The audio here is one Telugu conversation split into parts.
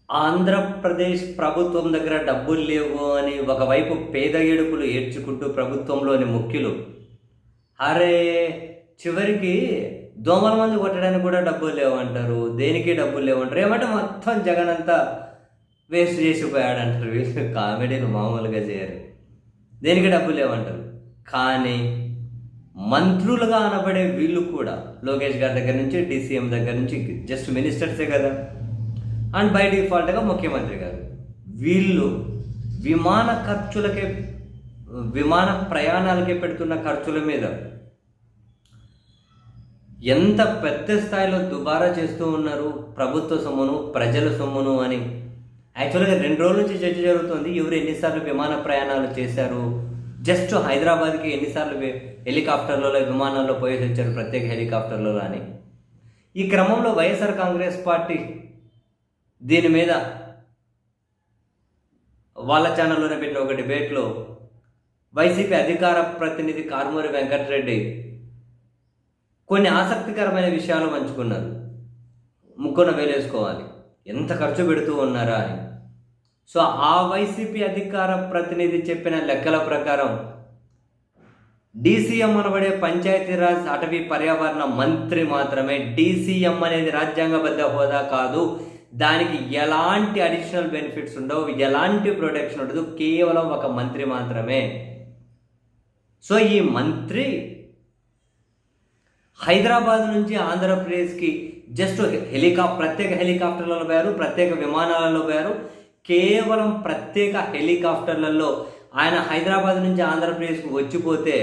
ఆంధ్రప్రదేశ్ ప్రభుత్వం దగ్గర డబ్బులు లేవు అని ఒకవైపు పేద ఏడుపులు ఏడ్చుకుంటూ ప్రభుత్వంలోని ముఖ్యులు, అరే చివరికి దోమల మందు కొట్టడానికి కూడా డబ్బులు లేవంటారు, దేనికి డబ్బులు లేవంటారు, ఏమంటే మొత్తం జగన్ అంతా వేస్ట్ చేసిపోయాడంటారు. వీళ్ళు కామెడీలు మామూలుగా చేయరు. దేనికి డబ్బులు లేవంటారు. కానీ మంత్రులుగా అనబడే వీళ్ళు కూడా లోకేష్ గారి దగ్గర నుంచి డీసీఎం దగ్గర నుంచి జస్ట్ మినిస్టర్సే కదా, అండ్ బై డిఫాల్ట్గా ముఖ్యమంత్రి గారు, వీళ్ళు విమాన ఖర్చులకే, విమాన ప్రయాణాలకే పెడుతున్న ఖర్చుల మీద ఎంత పెద్ద స్థాయిలో దుబారా చేస్తూ ఉన్నారు. ప్రభుత్వ సొమ్మును, ప్రజల సొమ్మును అని యాక్చువల్గా 2 రోజుల నుంచి చర్చ జరుగుతుంది. ఎవరు ఎన్నిసార్లు విమాన ప్రయాణాలు చేశారు, జస్ట్ హైదరాబాద్కి ఎన్నిసార్లు హెలికాప్టర్లలో, విమానాల్లో పోయేసి వచ్చారు, ప్రత్యేక హెలికాప్టర్లలో అని. ఈ క్రమంలో వైఎస్ఆర్ కాంగ్రెస్ పార్టీ దీని మీద వాళ్ళ ఛానల్లోనే పెట్టిన ఒక డిబేట్లో వైసీపీ అధికార ప్రతినిధి కారుమూరి వెంకటరెడ్డి కొన్ని ఆసక్తికరమైన విషయాలు పంచుకున్నారు. ముక్కున వేలేసుకోవాలి, ఎంత ఖర్చు పెడుతూ ఉన్నారా అని. సో ఆ వైసీపీ అధికార ప్రతినిధి చెప్పిన లెక్కల ప్రకారం డీసీఎం అనబడే పంచాయతీరాజ్ అటవీ పర్యావరణ మంత్రి మాత్రమే, డీసీఎం అనేది రాజ్యాంగబద్ధ హోదా కాదు, దానికి ఎలాంటి అడిషనల్ బెనిఫిట్స్ ఉండవు, ఎలాంటి ప్రొటెక్షన్ ఉండదు, కేవలం ఒక మంత్రి మాత్రమే. సో ఈ మంత్రి హైదరాబాద్ నుంచి ఆంధ్రప్రదేశ్కి జస్ట్ ప్రత్యేక హెలికాప్టర్లలో పోయారు, ప్రత్యేక విమానాలలో పోయారు. కేవలం ప్రత్యేక హెలికాప్టర్లలో ఆయన హైదరాబాద్ నుంచి ఆంధ్రప్రదేశ్కి వచ్చిపోతే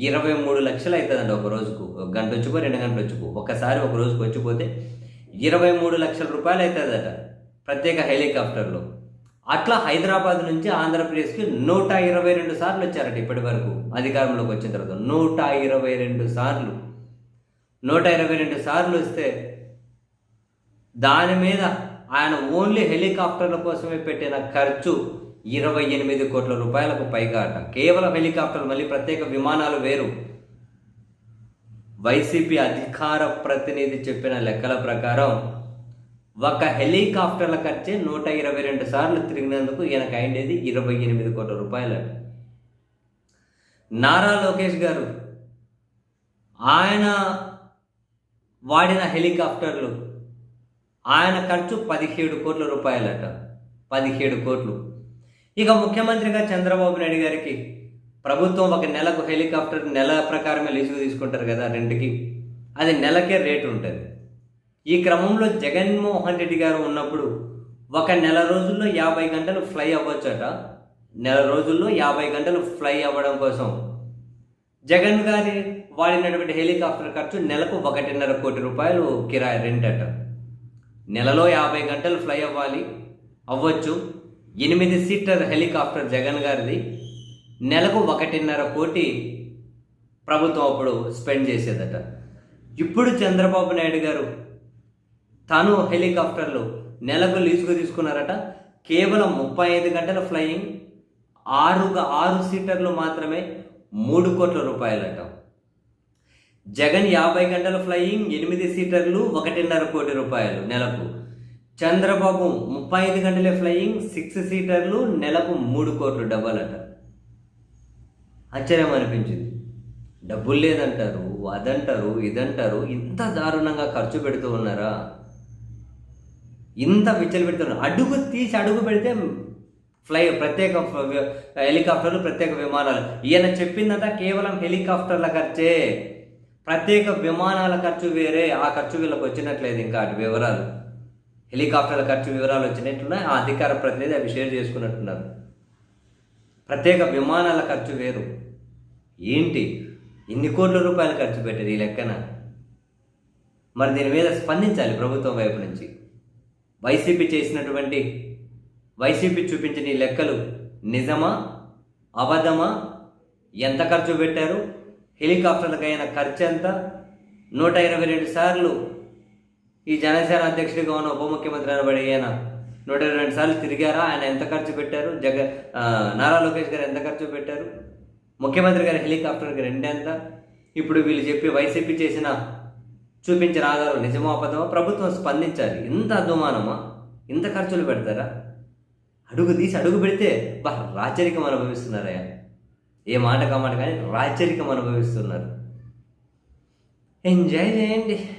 23 లక్షలు అవుతుందండి ఒక రోజుకు. 1 గంట వచ్చిపో, 2 గంటలు వచ్చిపో, ఒకసారి ఒక రోజుకు వచ్చిపోతే 23 లక్షల రూపాయలు అవుతుందట ప్రత్యేక హెలికాప్టర్లో. అట్లా హైదరాబాద్ నుంచి ఆంధ్రప్రదేశ్కి 122 సార్లు వచ్చారట ఇప్పటి వరకు అధికారంలోకి వచ్చిన తర్వాత. 122 సార్లు, 122 సార్లు వస్తే దాని మీద ఆయన ఓన్లీ హెలికాప్టర్ల కోసమే పెట్టిన ఖర్చు 28 కోట్ల రూపాయలకు పైగా అట. కేవలం హెలికాప్టర్లు, మళ్ళీ ప్రత్యేక విమానాలు వేరు. వైసీపీ అధికార ప్రతినిధి చెప్పిన లెక్కల ప్రకారం ఒక హెలికాప్టర్ల ఖర్చే 122 సార్లు తిరిగినందుకు ఈయనకు అయిండేది 28 కోట్ల రూపాయలు. నారా లోకేష్ గారు ఆయన వాడిన హెలికాప్టర్లు, ఆయన ఖర్చు 17 కోట్ల రూపాయలట. 17 కోట్లు. ఇక ముఖ్యమంత్రిగా చంద్రబాబు నాయుడు గారికి ప్రభుత్వం ఒక నెలకు హెలికాప్టర్ నెల ప్రకారమే లీజుకు తీసుకుంటారు కదా రెంట్కి, అది నెలకే రేటు ఉంటుంది. ఈ క్రమంలో జగన్మోహన్ రెడ్డి గారు ఉన్నప్పుడు ఒక నెల రోజుల్లో 50 గంటలు ఫ్లై అవ్వచ్చట. నెల రోజుల్లో 50 గంటలు ఫ్లై అవ్వడం కోసం జగన్ గారి వాడినటువంటి హెలికాప్టర్ ఖర్చు నెలకు 1.5 కోటి రూపాయలు కిరాయి రెంట్ అట. నెలలో 50 గంటలు ఫ్లై అవ్వచ్చు. 8 సీటర్ హెలికాప్టర్ జగన్ గారిది. నెలకు 1.5 కోటి ప్రభుత్వం అప్పుడు స్పెండ్ చేసేదట. ఇప్పుడు చంద్రబాబు నాయుడు గారు తాను హెలికాప్టర్లు నెలకు లీజుకు తీసుకున్నారట. కేవలం 35 గంటల ఫ్లయింగ్, 6 సీటర్లు మాత్రమే 3 కోట్ల రూపాయలట. జగన్ 50 గంటల ఫ్లయింగ్, 8 సీటర్లు, 1.5 కోటి రూపాయలు నెలకు. చంద్రబాబు 35 గంటలే ఫ్లయింగ్, 6 సీటర్లు, నెలకు 3 కోట్లు డబ్బులు అట. ఆశ్చర్యం అనిపించింది. డబ్బులు లేదంటారు, అదంటారు, ఇదంటారు. ఇంత దారుణంగా ఖర్చు పెడుతూ ఉన్నారా? ఇంత విచ్చలు పెడుతున్నారు. అడుగు పెడితే ప్రత్యేక హెలికాప్టర్లు, ప్రత్యేక విమానాలు. ఈయన చెప్పిందంట కేవలం హెలికాప్టర్ల ఖర్చే, ప్రత్యేక విమానాల ఖర్చు వేరే. ఆ ఖర్చు వీళ్ళకి వచ్చినట్లేదు. ఇంకా అటు వివరాలు, హెలికాప్టర్ల ఖర్చు వివరాలు వచ్చినట్లున్నాయి. ఆ అధికార ప్రతినిధి అవి షేర్ చేసుకున్నట్టున్నారు. ప్రత్యేక విమానాల ఖర్చు వేరు. ఏంటి ఇన్ని కోట్ల రూపాయలు ఖర్చు పెట్టారు ఈ లెక్కన? మరి దీని మీద స్పందించాలి ప్రభుత్వం వైపు నుంచి. వైసీపీ చూపించిన ఈ లెక్కలు నిజమా, అబద్ధమా? ఎంత ఖర్చు పెట్టారు? హెలికాప్టర్లకు అయిన ఖర్చు ఎంత? 122 సార్లు ఈ జనసేన అధ్యక్షుడిగా ఉన్న ఉప ముఖ్యమంత్రి అనబడి ఆయన 122 సార్లు తిరిగారా? ఆయన ఎంత ఖర్చు పెట్టారు? నారా లోకేష్ గారు ఎంత ఖర్చు పెట్టారు? ముఖ్యమంత్రి గారి హెలికాప్టర్కి రెండెంత? ఇప్పుడు వీళ్ళు చెప్పి వైసీపీ చూపించిన ఆధారం నిజమో అబద్ధమో? ప్రభుత్వం స్పందించాలి. ఇంత అద్దుమానమా? ఇంత ఖర్చులు పెడతారా? అడుగు తీసి అడుగు పెడితే రాచరికం అనుభవిస్తున్నారయ్యా. ఏ మాట కామాట కానీ రాచరికం అనుభవిస్తున్నారు. ఎంజాయ్ చేయండి.